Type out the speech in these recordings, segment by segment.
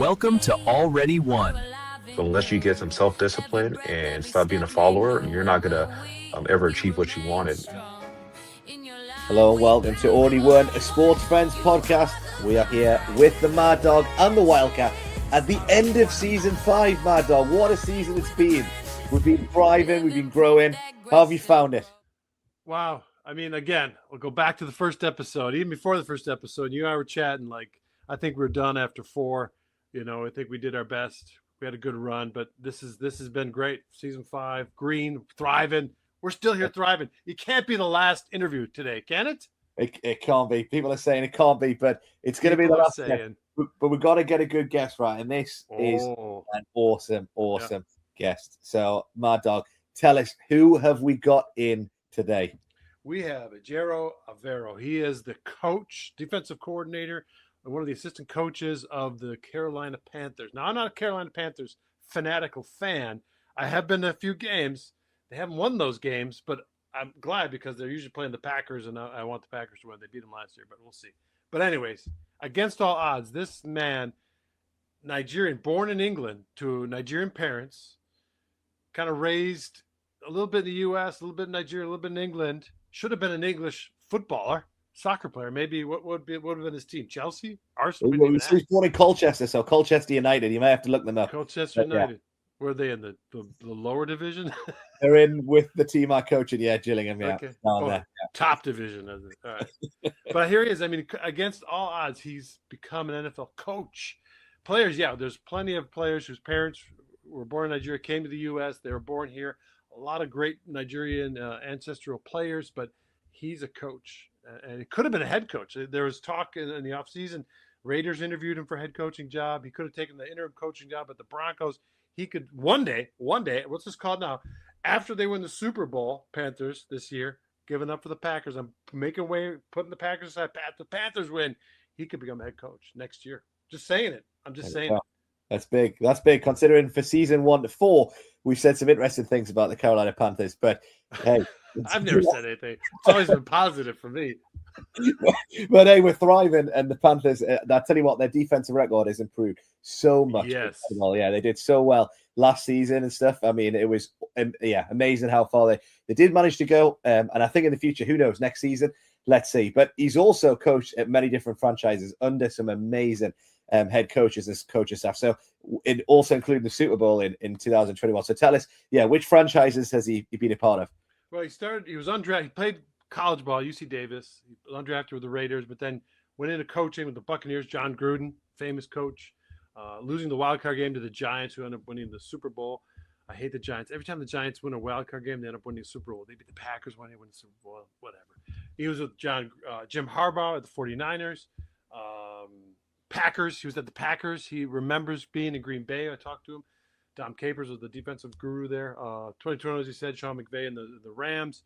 Welcome to Already Won. So unless you get some self-discipline and stop being a follower, you're not going to ever achieve what you wanted. Hello and welcome to Already Won, a Sports Friends podcast. We are here with the Mad Dog and the Wildcat at the end of Season 5, Mad Dog. What a season it's been. We've been thriving, we've been growing. How have you found it? Wow. I mean, again, we'll go back to the first episode. Even before the first episode, you and I were chatting, I think we're done after 4. I think we did our best. We had a good run, but this has been great. Season 5, green, thriving. We're still here thriving. It can't be the last interview today, can it? It can't be. People are saying it can't be, but it's going to be the last saying. But we've got to get a good guest, right? And this is an awesome guest. So, Mad Dog, tell us, who have we got in today? We have Ejiro Evero. He is the coach, defensive coordinator, and one of the assistant coaches of the Carolina Panthers. Now, I'm not a Carolina Panthers fanatical fan. I have been to a few games. They haven't won those games, but I'm glad because they're usually playing the Packers, and I want the Packers to win. They beat them last year, but we'll see. But anyways, against all odds, this man, Nigerian, born in England to Nigerian parents, kind of raised a little bit in the U.S., a little bit in Nigeria, a little bit in England, should have been an English footballer. Soccer player, maybe. What would have been his team? Chelsea, Arsenal. He's born in Colchester, so Colchester United. You may have to look them up. Colchester United. Yeah. Were they in the lower division? They're in with the team I coach in, Gillingham. Yeah, okay. Top division. All right. But here he is. I mean, against all odds, he's become an NFL coach. Players, there's plenty of players whose parents were born in Nigeria, came to the U.S. They were born here. A lot of great Nigerian ancestral players, but he's a coach. And it could have been a head coach. There was talk in the offseason. Raiders interviewed him for a head coaching job. He could have taken the interim coaching job at the Broncos. He could one day, what's this called now? After they win the Super Bowl, Panthers this year, giving up for the Packers. I'm making way, putting the Packers aside. The Panthers win. He could become a head coach next year. Just saying it. I'm just saying it. That's big. That's big. Considering for season 1 to 4, we've said some interesting things about the Carolina Panthers. But hey, I've never said anything. It's always been positive for me. But hey, we're thriving, and the Panthers, I tell you what, their defensive record has improved so much. Yes. Well, they did so well last season and stuff. I mean, it was amazing how far they did manage to go. And I think in the future, who knows, next season, let's see. But he's also coached at many different franchises under some amazing head coaches and coaching staff. So it also including the Super Bowl in 2021. So tell us, which franchises has he been a part of? Well, he was undrafted. He played college ball, UC Davis. He was undrafted with the Raiders, but then went into coaching with the Buccaneers. John Gruden, famous coach, losing the wild card game to the Giants, who ended up winning the Super Bowl. I hate the Giants. Every time the Giants win a wild card game, they end up winning the Super Bowl. They beat the Packers when they win the Super Bowl, whatever. He was with Jim Harbaugh at the 49ers. Packers. He was at the Packers. He remembers being in Green Bay. I talked to him. Dom Capers was the defensive guru there. 2020, as he said, Sean McVay and the Rams.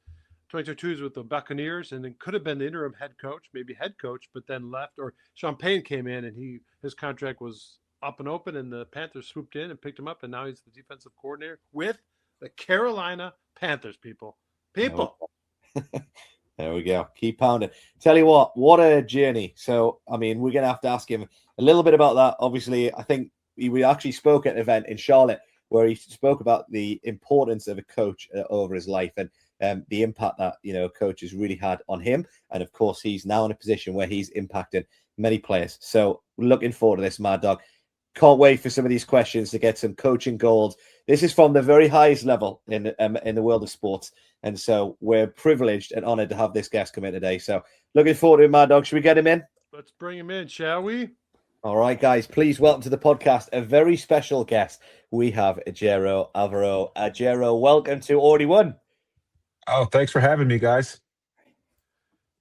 2022 is with the Buccaneers, and then could have been the interim head coach, maybe head coach, but then left. Or Sean Payne came in, and his contract was up and open, and the Panthers swooped in and picked him up, and now he's the defensive coordinator with the Carolina Panthers. People. There we go. Keep pounding. Tell you what a journey. So, I mean, we're going to have to ask him a little bit about that. Obviously, I think we actually spoke at an event in Charlotte where he spoke about the importance of a coach over his life and the impact that, coach has really had on him. And of course, he's now in a position where he's impacted many players. So looking forward to this, Mad Dog. Can't wait for some of these questions to get some coaching gold. This is from the very highest level in the world of sports. And so we're privileged and honored to have this guest come in today. So looking forward to it, Mad Dog. Should we get him in? Let's bring him in, shall we? All right, guys, please welcome to the podcast a very special guest. We have Ejiro Evero. Ejiro, welcome to Already Won. Oh, thanks for having me, guys.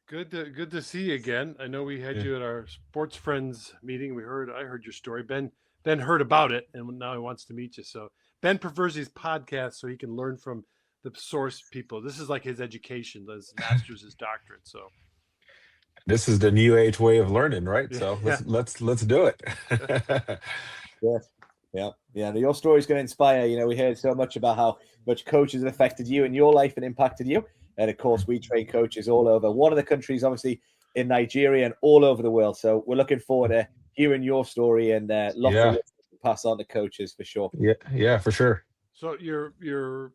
Good to see you again. I know we had you at our sports friends meeting. I heard your story. Ben heard about it, and now he wants to meet you. So Ben prefers these podcasts so he can learn from the source people. This is like his education, his master's, his doctorate. So this is the new age way of learning, right? So let's do it. Yeah. Your story is going to inspire. We heard so much about how much coaches have affected you in your life and impacted you. And of course, we train coaches all over. One of the countries, obviously, in Nigeria and all over the world. So we're looking forward to hearing your story and lots of wisdom to pass on to coaches for sure. Yeah, for sure. So your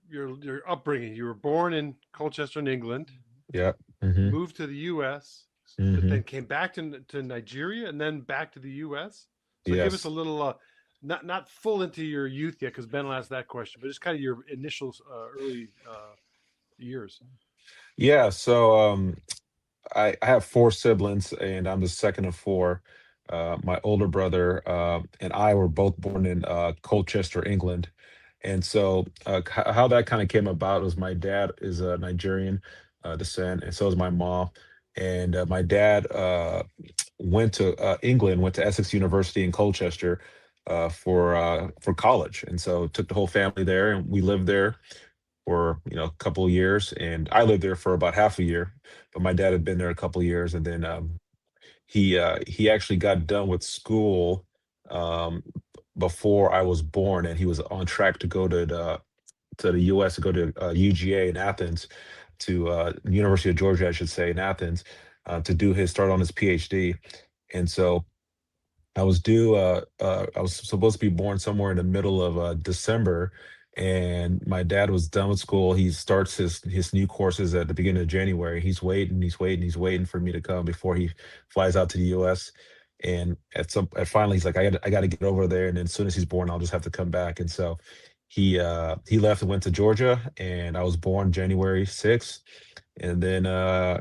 upbringing, you were born in Colchester in England, Yeah. Mm-hmm. moved to the US, but Mm-hmm. then came back to Nigeria and then back to the US. So give us Yes. a little not full into your youth yet, because Ben will ask that question, but just kind of your initial early years. Yeah. So I have four siblings, and I'm the second of four. My older brother and I were both born in Colchester, England. And so, how that kind of came about was my dad is a Nigerian descent, and so is my mom. And my dad went to England, went to Essex University in Colchester for college, and so took the whole family there, and we lived there for a couple of years, and I lived there for about half a year, but my dad had been there a couple of years, and then he actually got done with school um, before I was born, and he was on track to go to the U.S. to go to UGA in Athens, to University of Georgia, I should say, in Athens, to do his start on his PhD, and so. I was supposed to be born somewhere in the middle of December, and my dad was done with school. He starts his new courses at the beginning of January. He's waiting for me to come before he flies out to the U.S. And at finally he's like, I got to get over there, and then as soon as he's born, I'll just have to come back. And so he left and went to Georgia, and I was born January 6th. And then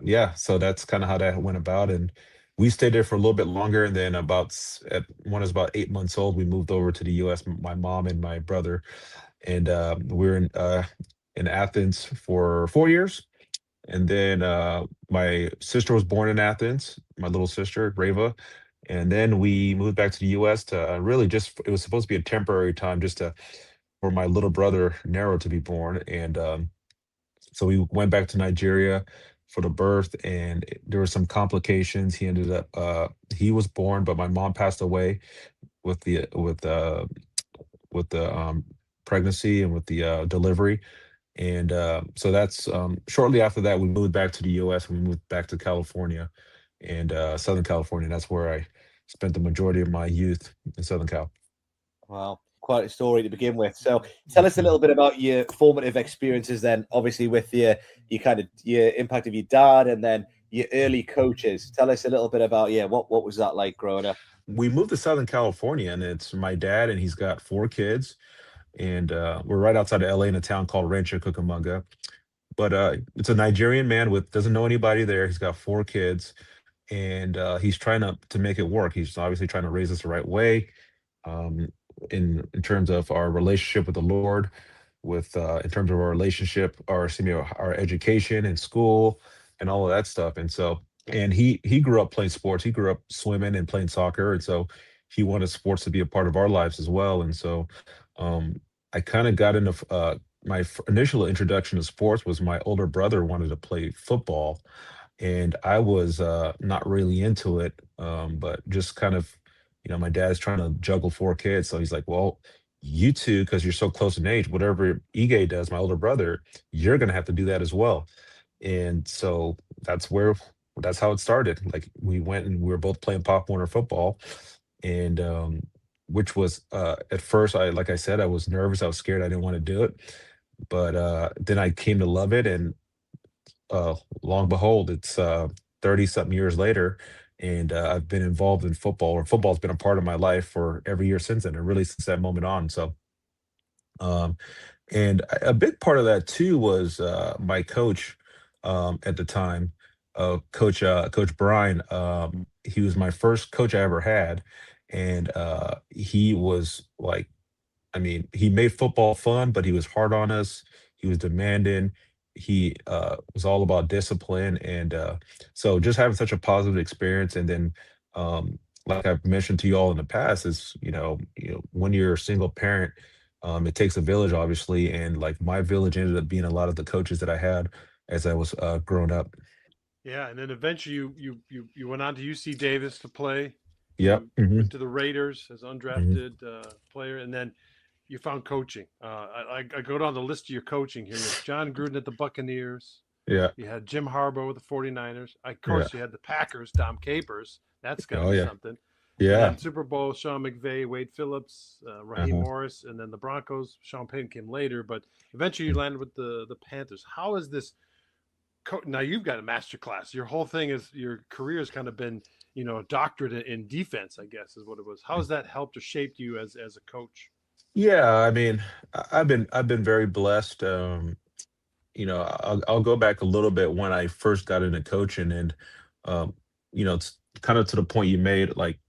yeah, so that's kind of how that went about. And we stayed there for a little bit longer, and then when I was about 8 months old, we moved over to the U.S. My mom and my brother, and we were in Athens for 4 years. And then my sister was born in Athens, my little sister Reva, and then we moved back to the U.S. to really just it was supposed to be a temporary time just to for my little brother Nero to be born, and so we went back to Nigeria for the birth, and there were some complications. He was born, but my mom passed away with the pregnancy and with the delivery. And so that's shortly after that we moved back to the U.S. We moved back to California, and Southern California. That's where I spent the majority of my youth in Southern Cal. Wow, quite a story to begin with. So tell us a little bit about your formative experiences then, obviously with your impact of your dad and then your early coaches. Tell us a little bit about, what was that like growing up? We moved to Southern California, and it's my dad, and he's got four kids, and we're right outside of LA in a town called Rancho Cucamonga. But it's a Nigerian man with doesn't know anybody there. He's got four kids, and he's trying to make it work. He's obviously trying to raise us the right way, um, in terms of our relationship with the Lord, with in terms of our relationship, our excuse me, our education in school, and all of that stuff. And so, and he grew up playing sports. He grew up swimming and playing soccer, and so he wanted sports to be a part of our lives as well. And so, um, I kind of got into my initial introduction to sports was my older brother wanted to play football, and I was not really into it, but just kind of, my dad's trying to juggle four kids, so he's like, "Well, you two, because you're so close in age, whatever Ige does, my older brother, you're gonna have to do that as well." And so that's how it started. Like we went and we were both playing Pop Warner football, and which was at first, like I said, I was nervous, I was scared, I didn't want to do it, but then I came to love it, and long and behold, it's 30 something years later, and I've been involved in football, or football's been a part of my life for every year since then, and really since that moment on. So, um, and a big part of that too was my coach at the time, Coach Brian. He was my first coach I ever had, and he was like, I mean, he made football fun, but he was hard on us. He was demanding. He was all about discipline, and so just having such a positive experience. And then, like I've mentioned to you all in the past, is when you're a single parent, it takes a village, obviously, and like my village ended up being a lot of the coaches that I had as I was growing up. Yeah, and then eventually you went on to UC Davis to play. Yep. You Hmm. went to the Raiders as Hmm. undrafted player, and then you found coaching. I go down the list of your coaching here. You had John Gruden at the Buccaneers. Yeah. You had Jim Harbaugh with the 49ers. Of Yeah. course, you had the Packers, Tom Capers. That's got to Oh be yeah. something. And Yeah. then Super Bowl, Sean McVay, Wade Phillips, Raheem Uh-huh. Morris, and then the Broncos. Sean Payton came later, but eventually you landed with the Panthers. How is this? Now you've got a master class. Your whole thing is your career has kind of been, a doctorate in defense, I guess, is what it was. How has that helped or shaped you as a coach? Yeah, I mean, I've been very blessed. I'll go back a little bit when I first got into coaching, and um, it's kind of to the point you made, like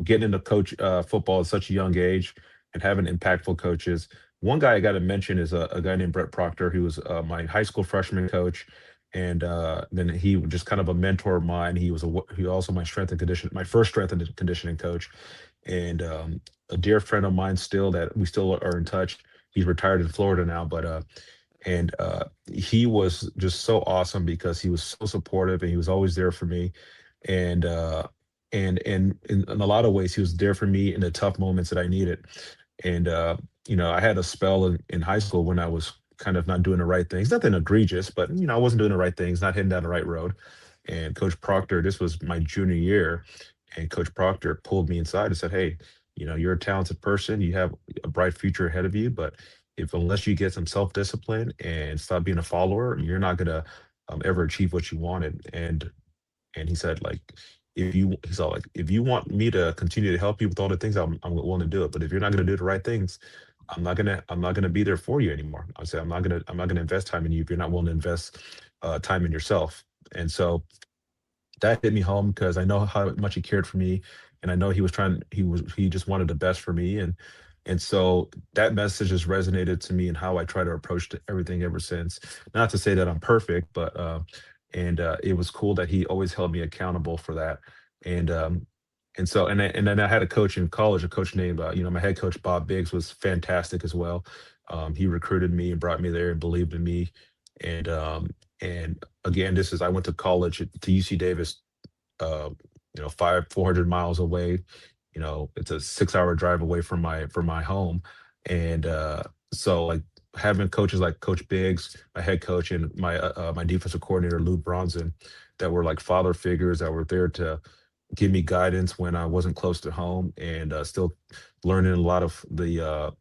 getting into coach football at such a young age and having impactful coaches. One guy I got to mention is a guy named Brett Proctor, who was my high school freshman coach, and then he was just kind of a mentor of mine. He also my my first strength and conditioning coach, and a dear friend of mine still that we still are in touch. He's retired in Florida now, but he was just so awesome because he was so supportive and he was always there for me, and in a lot of ways he was there for me in the tough moments that I needed. And I had a spell in high school when I was kind of not doing the right things, nothing egregious, but I wasn't doing the right things, not heading down the right road. And Coach Proctor, this was my junior year, and Coach Proctor pulled me inside and said, "Hey, you're a talented person, you have a bright future ahead of you, but if unless you get some self-discipline and stop being a follower, you're not gonna ever achieve what you wanted." And he said, like, he's all like, if you want me to continue to help you with all the things, I'm willing to do it. But if you're not going to do the right things, I'm not gonna be there for you anymore. I said, I'm not gonna invest time in you if you're not willing to invest time in yourself. And so that hit me home because I know how much he cared for me, and I know he just wanted the best for me, and so that message has resonated to me and how I try to approach everything ever since. Not to say that I'm perfect, but and it was cool that he always held me accountable for that. And and then I had a coach in college, a coach named my head coach Bob Biggs was fantastic as well. He recruited me and brought me there and believed in me, and and again, this is I went to college to UC Davis, 400 miles away. It's a 6 hour drive away from my home. And so like having coaches like Coach Biggs, my head coach, and my defensive coordinator Lou Bronson, that were like father figures that were there to give me guidance when I wasn't close to home, and still learning a lot of the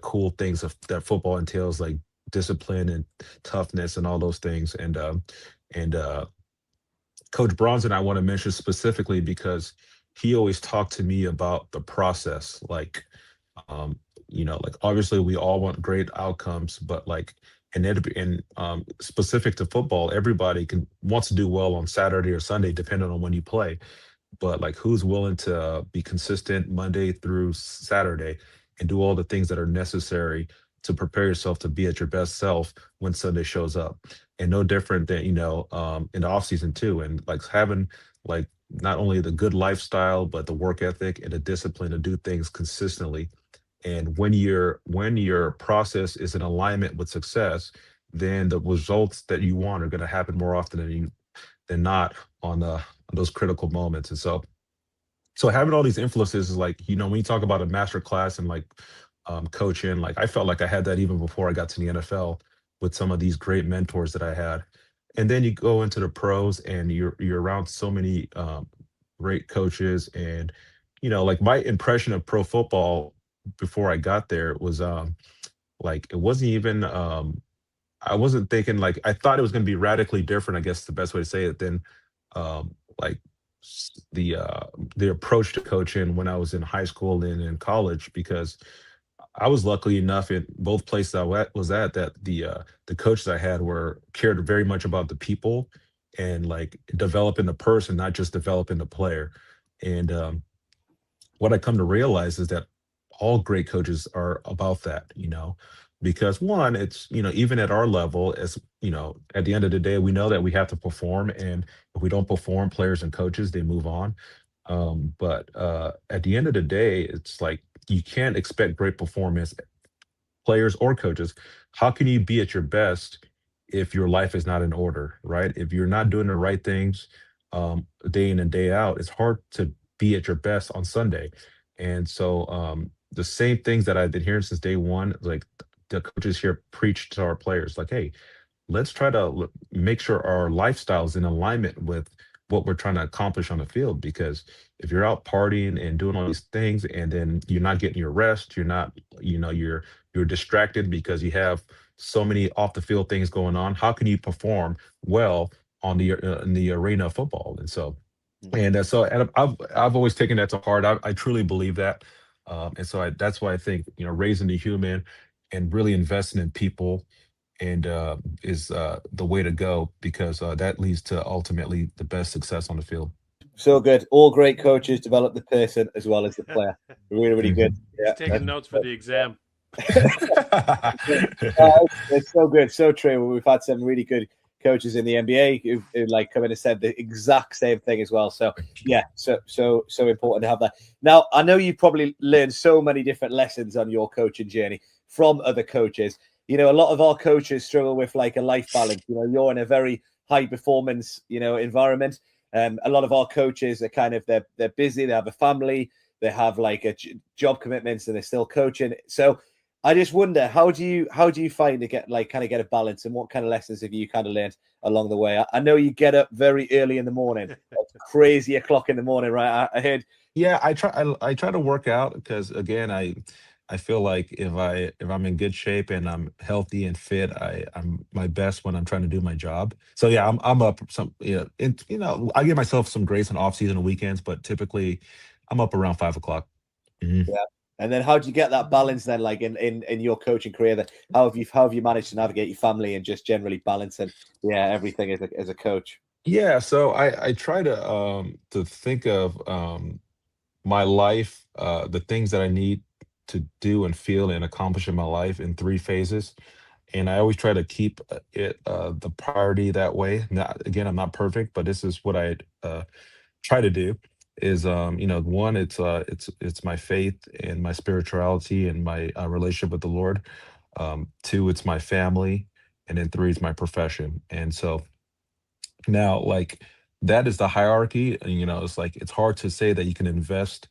cool things that football entails, like discipline and toughness and all those things. And Coach Bronson, I want to mention specifically because he always talked to me about the process. Um, like obviously we all want great outcomes, but like, and specific to football, everybody can wants to do well on Saturday or Sunday, depending on when you play. But like, who's willing to be consistent Monday through Saturday and do all the things that are necessary to prepare yourself to be at your best self when Sunday shows up? And no different than in the off season too, and like having like not only the good lifestyle but the work ethic and the discipline to do things consistently. And when your process is in alignment with success, then the results that you want are going to happen more often than not on those critical moments. And so having all these influences is like, when you talk about a master class and like coaching, like I felt like I had that even before I got to the NFL with some of these great mentors that I had. And then you go into the pros and you're around so many great coaches. And like my impression of pro football before I got there was like it wasn't even I wasn't thinking, like, I thought it was going to be radically different, I guess the best way to say it, than like the approach to coaching when I was in high school and in college, because I was lucky enough in both places was at, that the coaches I had were cared very much about the people and like developing the person, not just developing the player. And what I come to realize is that all great coaches are about that, because one, it's, even at our level, as at the end of the day, we know that we have to perform. And if we don't perform, players and coaches, they move on. But at the end of the day, it's like you can't expect great performance, players or coaches. How can you be at your best if your life is not in order, right? If you're not doing the right things day in and day out, it's hard to be at your best on Sunday. And so the same things that I've been hearing since day one, like the coaches here preach to our players, like, hey, let's try to make sure our lifestyle is in alignment with what we're trying to accomplish on the field. Because if you're out partying and doing all these things, and then you're not getting your rest, you're not, you're distracted because you have so many off the field things going on. How can you perform well on the in the arena of football? And so, and I've always taken that to heart. I truly believe that, and so that's why I think, raising the human and really investing in people and is the way to go, because that leads to ultimately the best success on the field. So good. All great coaches develop the person as well as the player. Really, really good. He's Yeah, taking notes for the exam. it's so good, so true. We've had some really good coaches in the NBA who like come in and said the exact same thing as well. So yeah, so important to have that. Now, I know you probably learned so many different lessons on your coaching journey from other coaches. A lot of our coaches struggle with like a life balance. You're in a very high performance, environment. A lot of our coaches are kind of they're busy, they have a family, they have like a job commitments, and they're still coaching. So I just wonder, how do you find to get a balance, and what kind of lessons have you kind of learned along the way? I know you get up very early in the morning, crazy o'clock in the morning, right? I heard. Yeah, I try to work out, because again, I feel like if I'm in good shape and I'm healthy and fit, I'm my best when I'm trying to do my job. So yeah, I'm up some, and I give myself some grace on off season and weekends, but typically I'm up around 5 o'clock. Mhm. Yeah. And then how do you get that balance then, like in your coaching career? That how have you managed to navigate your family and just generally balancing, everything as a coach? Yeah, so I try to think of my life, the things that I need to do and feel and accomplish in my life in three phases. And I always try to keep it the priority that way. Not, again, I'm not perfect, but this is what I try to do. Is one, it's my faith and my spirituality and my relationship with the Lord. Two, it's my family, and then three is my profession. And so now, like, that is the hierarchy. And it's like it's hard to say that you can invest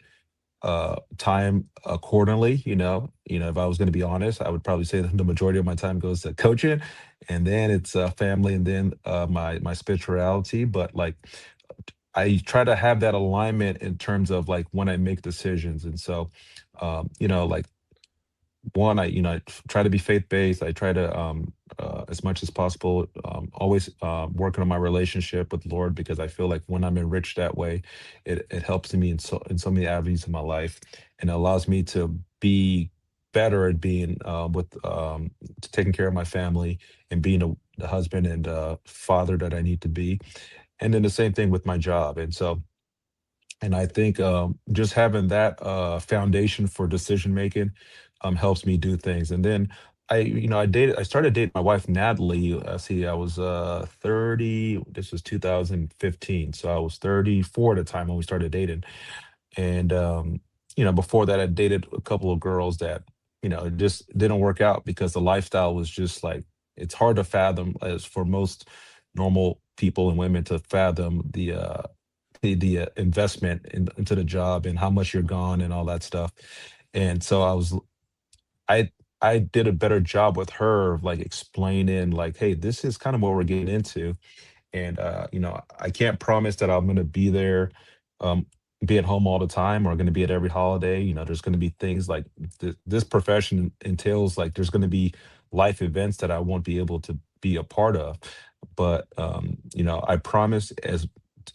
time accordingly. If I was going to be honest, I would probably say that the majority of my time goes to coaching, and then it's family, and then my spirituality. But like, I try to have that alignment in terms of like when I make decisions. And so, like, one, I try to be faith based. I try to as much as possible, always working on my relationship with Lord, because I feel like when I'm enriched that way, it helps me in so many avenues of my life, and it allows me to be better at being with taking care of my family, and being the husband and father that I need to be. And then the same thing with my job. And so, and I think just having that foundation for decision making helps me do things. And then I started dating my wife, Natalie. See, I was 30, this was 2015. So I was 34 at the time when we started dating. And, before that, I dated a couple of girls that, it just didn't work out, because the lifestyle was just like, it's hard to fathom, as for most normal people and women, to fathom the investment into the job and how much you're gone and all that stuff. And so I I did a better job with her of like explaining like, hey, this is kind of what we're getting into. And I can't promise that I'm gonna be there, um, be at home all the time, or gonna be at every holiday. There's gonna be things like this profession entails, like there's gonna be life events that I won't be able to be a part of. But I promise, as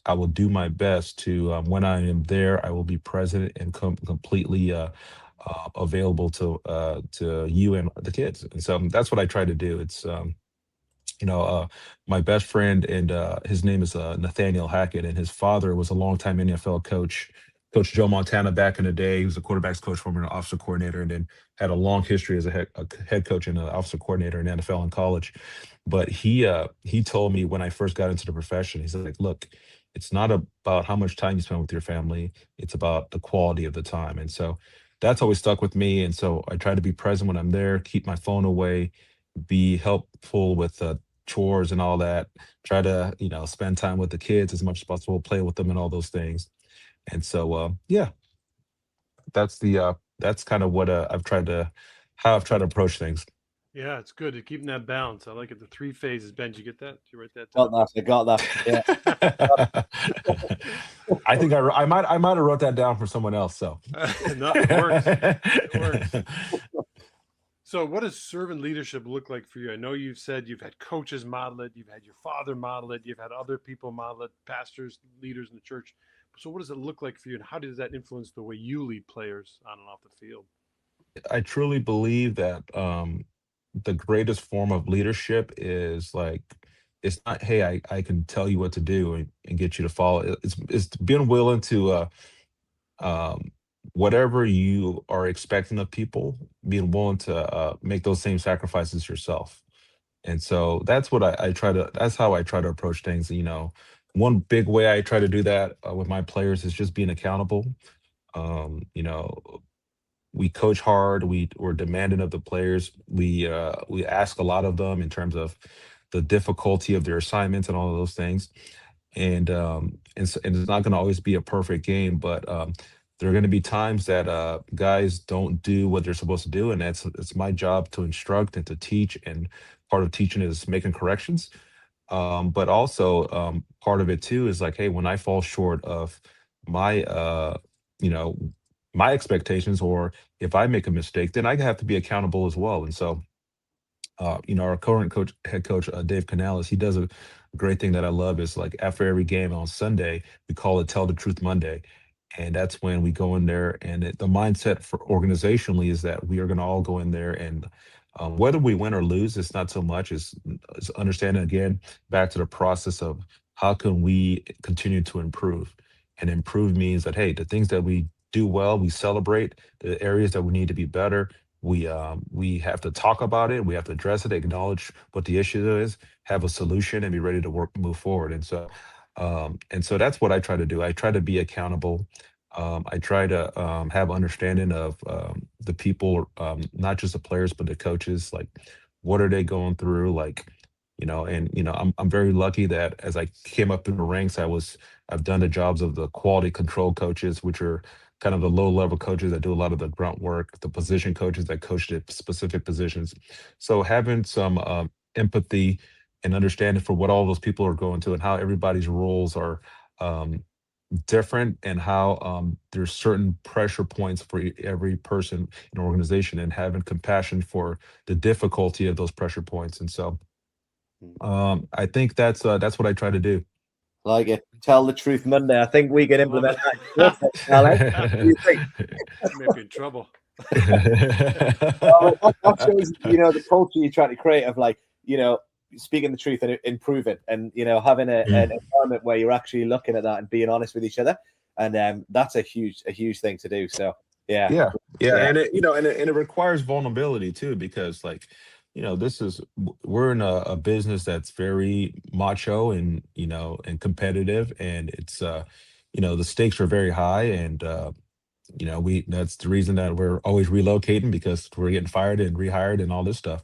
I will do my best to, when I am there, I will be present and completely available to you and the kids. And so that's what I try to do. It's you know, uh, my best friend, and his name is Nathaniel Hackett, and his father was a longtime NFL coach, Coach Joe Montana back in the day. He was a quarterbacks coach, former offensive coordinator, and then had a long history as a head coach and an offensive coordinator in NFL and college. But he told me when I first got into the profession, he said, like, look, it's not about how much time you spend with your family, it's about the quality of the time. And so that's always stuck with me. And so I try to be present when I'm there, keep my phone away, be helpful with chores and all that. Try to, spend time with the kids as much as possible, play with them and all those things. And so, yeah, that's kind of what how I've tried to approach things. Yeah, it's good to keeping that balance. I like it. The 3 phases. Ben, did you get that? Did you write that Got down? that. I got that. Yeah. I think I might have wrote that down for someone else. So No, it works. It works. So, what does servant leadership look like for you? I know you've said you've had coaches model it, you've had your father model it, you've had other people model it, pastors, leaders in the church. So, what does it look like for you, and how does that influence the way you lead players on and off the field? I truly believe that the greatest form of leadership is like it's not, hey, I can tell you what to do and get you to follow. It's being willing to um, whatever you are expecting of people, being willing to make those same sacrifices yourself. And so that's what I try to. That's how I try to approach things. One big way I try to do that with my players is just being accountable. Um, you know, we coach hard. We're demanding of the players. We ask a lot of them in terms of the difficulty of their assignments and all of those things. And it's not going to always be a perfect game, but there are going to be times that guys don't do what they're supposed to do, and it's my job to instruct and to teach. And part of teaching is making corrections. But also part of it too is like, hey, when I fall short of my you know my expectations, or if I make a mistake, then I have to be accountable as well. And so our current head coach, Dave Canales, he does a great thing that I love is like after every game on Sunday, we call it Tell the Truth Monday. And that's when we go in there, and the mindset for organizationally is that we are going to all go in there, and whether we win or lose, it's not so much as understanding again back to the process of how can we continue to improve. And improve means that, hey, the things that we do well, we celebrate. The areas that we need to be better, we have to talk about it. We have to address it, acknowledge what the issue is, have a solution, and be ready to move forward. And so that's what I try to do. I try to be accountable. I try to have understanding of the people, not just the players, but the coaches. Like, what are they going through? Like, I'm very lucky that as I came up in the ranks, I've done the jobs of the quality control coaches, which are kind of the low level coaches that do a lot of the grunt work, the position coaches that coach the specific positions. So having some empathy and understanding for what all those people are going to and how everybody's roles are um, different, and how there's certain pressure points for every person in an organization, and having compassion for the difficulty of those pressure points. And so I think that's what I try to do. Like it. Tell the truth Monday. I think we can I love implement that. Alex, what do you think? You may be in trouble. Well, that shows, the culture you're trying to create of like, speaking the truth and improving, and having an environment where you're actually looking at that and being honest with each other, and that's a huge thing to do. So yeah, yeah, and it requires vulnerability too, because like we're in a business that's very macho and and competitive, and it's the stakes are very high, and we that's the reason that we're always relocating, because we're getting fired and rehired and all this stuff.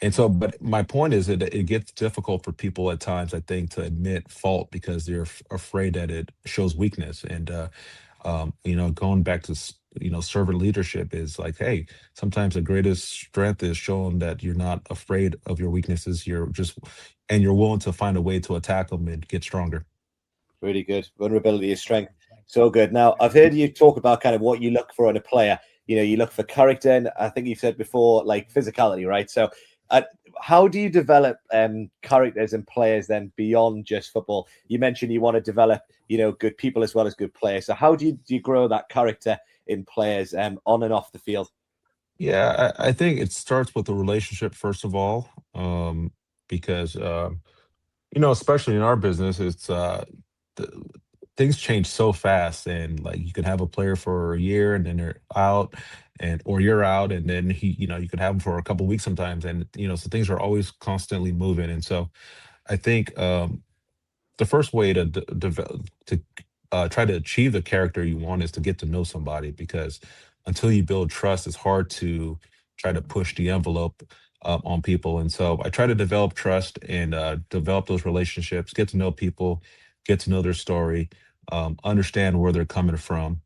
And so, but my point is that it gets difficult for people at times, I think, to admit fault because they're afraid that it shows weakness. And going back to servant leadership is like, hey, sometimes the greatest strength is showing that you're not afraid of your weaknesses. You're willing to find a way to attack them and get stronger. really good. Vulnerability is strength. So good. Now, I've heard you talk about kind of what you look for in a player. You look for character, and I think you've said before, like physicality, right? So, how do you develop characters and players then beyond just football? You mentioned you want to develop, good people as well as good players. So, how do you grow that character in players on and off the field? Yeah, I think it starts with the relationship first of all, because especially in our business, it's the, things change so fast, and like you can have a player for a year and then they're out, or you're out, and then you could have them for a couple weeks sometimes, and so things are always constantly moving. And so I think the first way to develop to try to achieve the character you want is to get to know somebody, because until you build trust, it's hard to try to push the envelope on people. And so I try to develop trust and develop those relationships, get to know people, get to know their story, understand where they're coming from,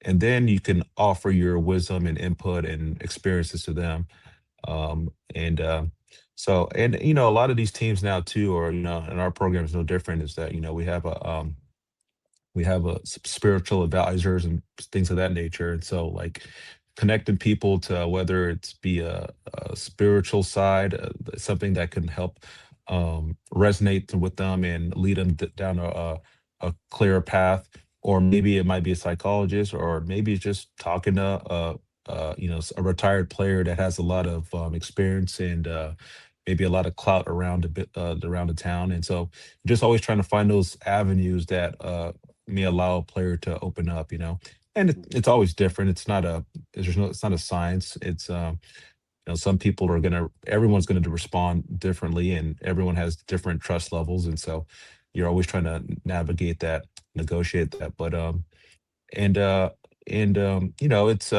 and then you can offer your wisdom and input and experiences to them. And so, and a lot of these teams now too, or and our program is no different. Is that we have spiritual advisors and things of that nature, and so like connecting people to whether it's be a spiritual side, something that can help resonate with them and lead them down a clearer path, or maybe it might be a psychologist, or maybe it's just talking to a retired player that has a lot of experience and maybe a lot of clout around a bit around the town, and so just always trying to find those avenues that may allow a player to open up, and it's always different. It's not a science. It's some people everyone's gonna respond differently, and everyone has different trust levels, and so you're always trying to navigate that, negotiate that. But and it's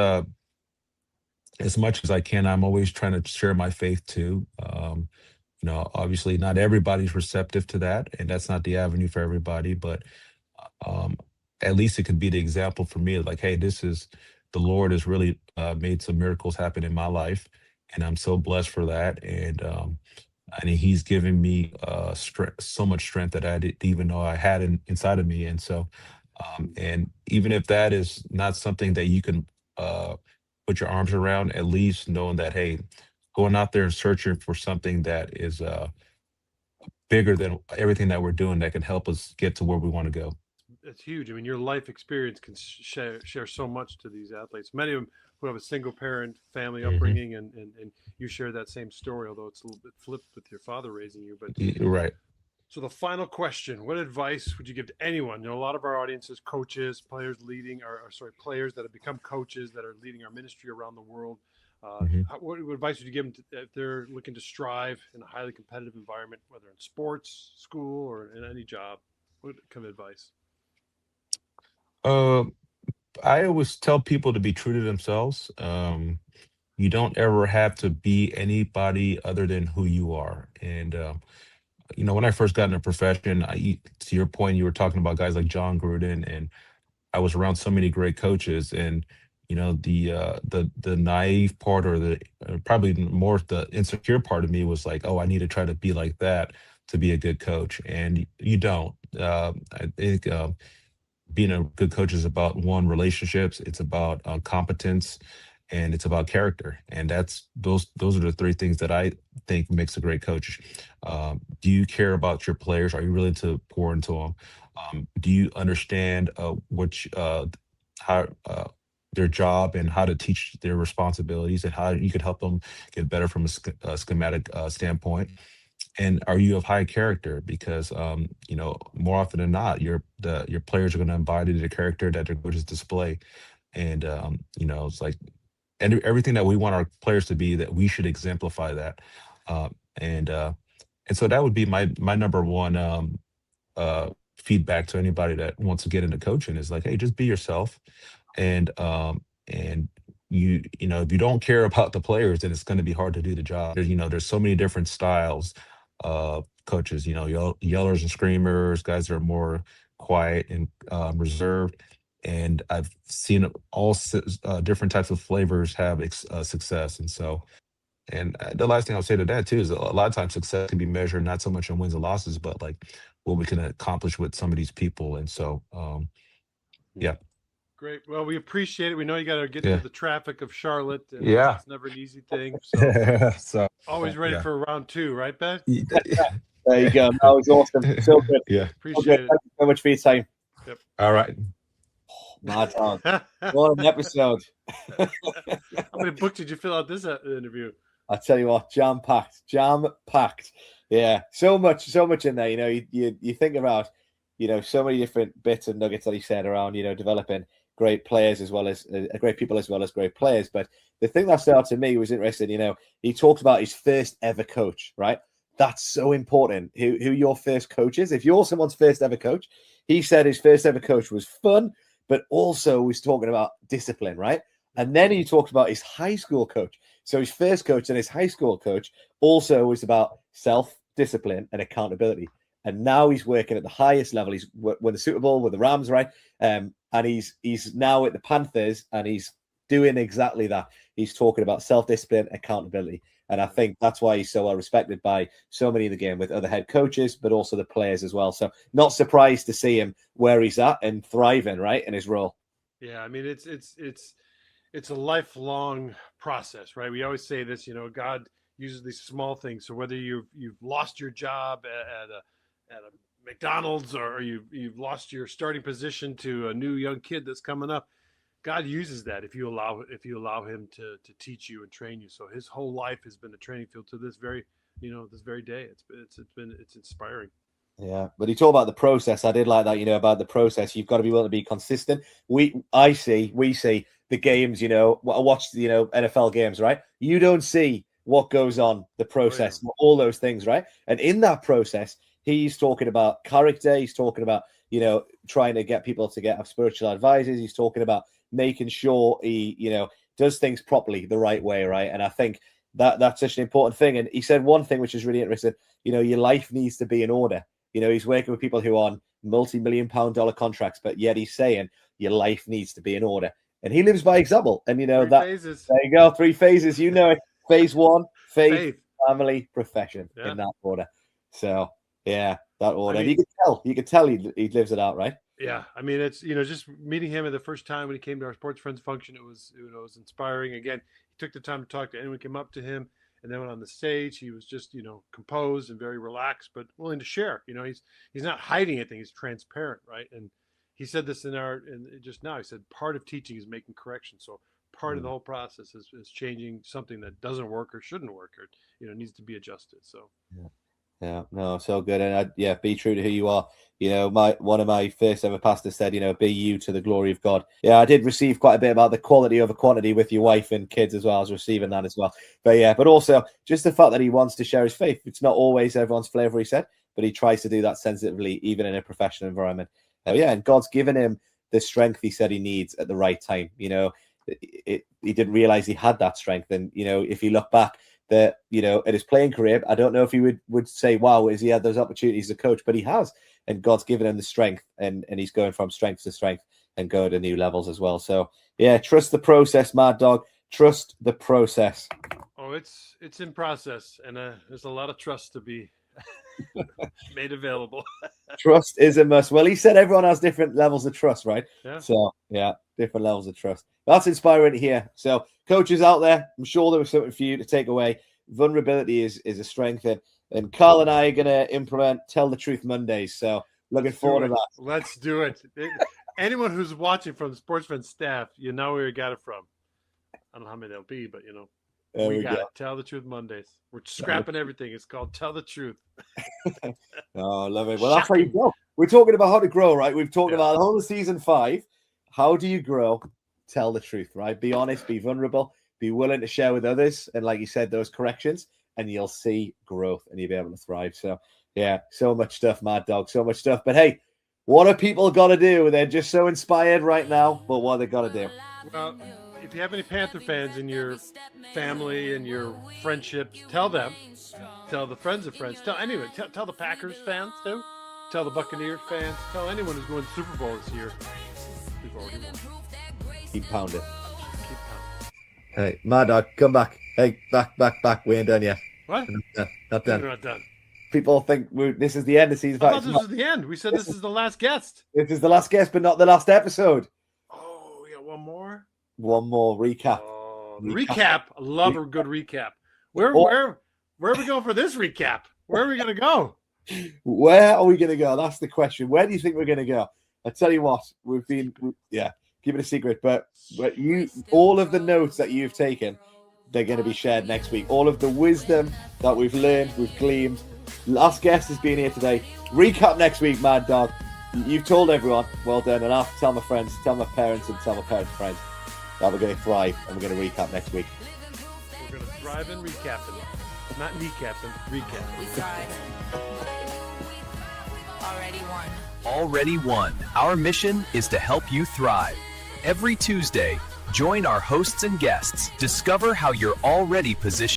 as much as I can, I'm always trying to share my faith too. Obviously not everybody's receptive to that, and that's not the avenue for everybody, but um, at least it could be the example for me of like, hey, this is the Lord has really made some miracles happen in my life, and I'm so blessed for that. And He's given me so much strength that I didn't even know I had inside of me. And so, and even if that is not something that you can put your arms around, at least knowing that, hey, going out there and searching for something that is bigger than everything that we're doing that can help us get to where we want to go. It's huge. I mean, your life experience can share so much to these athletes. Many of them who have a single parent family upbringing, and you share that same story, although it's a little bit flipped with your father raising you. But Right. So the final question: what advice would you give to anyone? A lot of our audience is coaches, players leading, players that have become coaches that are leading our ministry around the world. What advice would you give them if they're looking to strive in a highly competitive environment, whether in sports, school, or in any job? What kind of advice? I always tell people to be true to themselves. You don't ever have to be anybody other than who you are. And when I first got in the profession, to your point, you were talking about guys like John Gruden, and I was around so many great coaches, and the naive part, or the probably more the insecure part of me was like, oh, I need to try to be like that to be a good coach, and you don't. I think being a good coach is about relationships, it's about competence, and it's about character, and those are the three things that I think makes a great coach. Do you care about your players? Are you willing to pour into them? Do you understand how their job, and how to teach their responsibilities, and how you could help them get better from a schematic standpoint? And are you of high character? Because more often than not, your players are going to embody the character that their coaches display. And it's like, and everything that we want our players to be, that we should exemplify that. Uh, and so that would be my number one feedback to anybody that wants to get into coaching, is like, hey, just be yourself. And if you don't care about the players, then it's going to be hard to do the job. There's so many different styles of coaches, yellers and screamers, guys that are more quiet and reserved. And I've seen all different types of flavors have success. And so, and the last thing I'll say to that too is a lot of times success can be measured not so much in wins and losses, but like what we can accomplish with some of these people. And so, yeah. Great. Well, we appreciate it. We know you got to get through the traffic of Charlotte, and it's never an easy thing. So, always ready for round two, right, Ben? There you go. That was awesome. So good. Yeah. Appreciate it. Thank you so much for your time. Yep. All right. Mad on. What an episode. How many books did you fill out this interview? I tell you what, jam packed. Yeah, so much in there. You think about, so many different bits and nuggets that he said around, developing great players as well as great people as well as great players. But the thing that stood out to me was interesting. He talked about his first ever coach, right? That's so important. Who your first coach is. If you're someone's first ever coach, he said his first ever coach was fun, but also was talking about discipline, right? And then he talked about his high school coach. So his first coach and his high school coach also was about self-discipline and accountability. And now he's working at the highest level. He's won the Super Bowl with the Rams, right? And he's now at the Panthers, and he's doing exactly that. he's talking about self-discipline, accountability. And I think that's why he's so well respected by so many in the game, with other head coaches, but also the players as well. So not surprised to see him where he's at and thriving, right, in his role. Yeah, I mean, it's a lifelong process, right? We always say this, God uses these small things. So whether you've lost your job at a McDonald's, or you've lost your starting position to a new young kid that's coming up, God uses that if you allow him to teach you and train you. So his whole life has been a training field to this very day. It's inspiring. Yeah, but he talked about the process. I did like that, about the process. You've got to be willing to be consistent. We see the games, I watch the, NFL games, right? You don't see what goes on, the process, all those things, right? And in that process, he's talking about character. He's talking about, trying to get people to have spiritual advisors. He's talking about making sure he, does things properly, the right way, right? And I think that's such an important thing. And he said one thing which is really interesting. Your life needs to be in order. He's working with people who are on multi-million-pound contracts, but yet he's saying your life needs to be in order. And he lives by example. And phases. There you go, 3 phases. It. Phase 1, faith, family, profession, in that order. So yeah, that order. I mean, you could tell he lives it out, right? Yeah, I mean, it's just meeting him at the first time when he came to our Sports Friends function, it was inspiring. Again, he took the time to talk to anyone who came up to him, and then when on the stage, he was just composed and very relaxed, but willing to share. He's not hiding anything; he's transparent, right? And he said this just now. He said part of teaching is making corrections. So part of the whole process is changing something that doesn't work or shouldn't work, or needs to be adjusted. So. Yeah, no, so good. And be true to who you are. One of my first ever pastors said, be you to the glory of God. Yeah, I did receive quite a bit about the quality over quantity with your wife and kids as well. I was receiving that as well. But also just the fact that he wants to share his faith. It's not always everyone's flavor, he said, but he tries to do that sensitively, even in a professional environment. And God's given him the strength he said he needs at the right time. He didn't realize he had that strength. And, if you look back, that at his playing career, I don't know if he would say, wow, has he had those opportunities as a coach, but he has, and God's given him the strength, and he's going from strength to strength and go to new levels as well. So trust the process, Mad Dog. Trust the process. Oh, it's in process, and there's a lot of trust to be made available. Trust is a must. Well, he said everyone has different levels of trust, right? Yeah. So different levels of trust. That's inspiring to hear. So coaches out there, I'm sure there was something for you to take away. Vulnerability is a strength, and Carl and I are going to implement Tell the Truth Mondays. So looking forward to that. Let's do it. Anyone who's watching from the Sports Friends staff, you know where you got it from. I don't know how many there'll be, but we got it. Tell the Truth Mondays. We're scrapping everything. It's called Tell the Truth. Oh, love it. Well, that's how you grow. We're talking about how to grow, right? We've talked about the whole of season 5. How do you grow? Tell the truth, right? Be honest, be vulnerable, be willing to share with others. And like you said, those corrections, and you'll see growth and you'll be able to thrive. So so much stuff, Mad Dog, so much stuff. But hey, what are people got to do? They're just so inspired right now, but what are they got to do? Well, if you have any Panther fans in your family and your friendships, tell them. Tell the friends of friends. Tell the Packers fans too. Tell the Buccaneers fans. Tell anyone who's going to the Super Bowl this year. We've already won. Keep pounding. Hey, Mad Dog, come back. Hey, back. We ain't done yet. What? Not done. We're not done. People think this is the end of season 5. I thought this was the end. We said this is the last guest. This is the last guest, but not the last episode. Oh, we got one more? One more recap. Oh, recap. I love a good recap. Where are we going for this recap? Where are we going to go? Where are we going to go? That's the question. Where do you think we're going to go? I tell you what, keep it a secret, but all of the notes that you've taken, they're going to be shared next week. All of the wisdom that we've learned, we've gleaned. Last guest has been here today. Recap next week, Mad Dog. You've told everyone, well done, and I have to tell my friends, tell my parents, and tell my parents' friends that we're going to thrive, and we're going to recap next week. We're going to thrive and recapping. Not kneecapping, recap. We thrive. Already won. Our mission is to help you thrive. Every Tuesday, join our hosts and guests. Discover how you're already positioned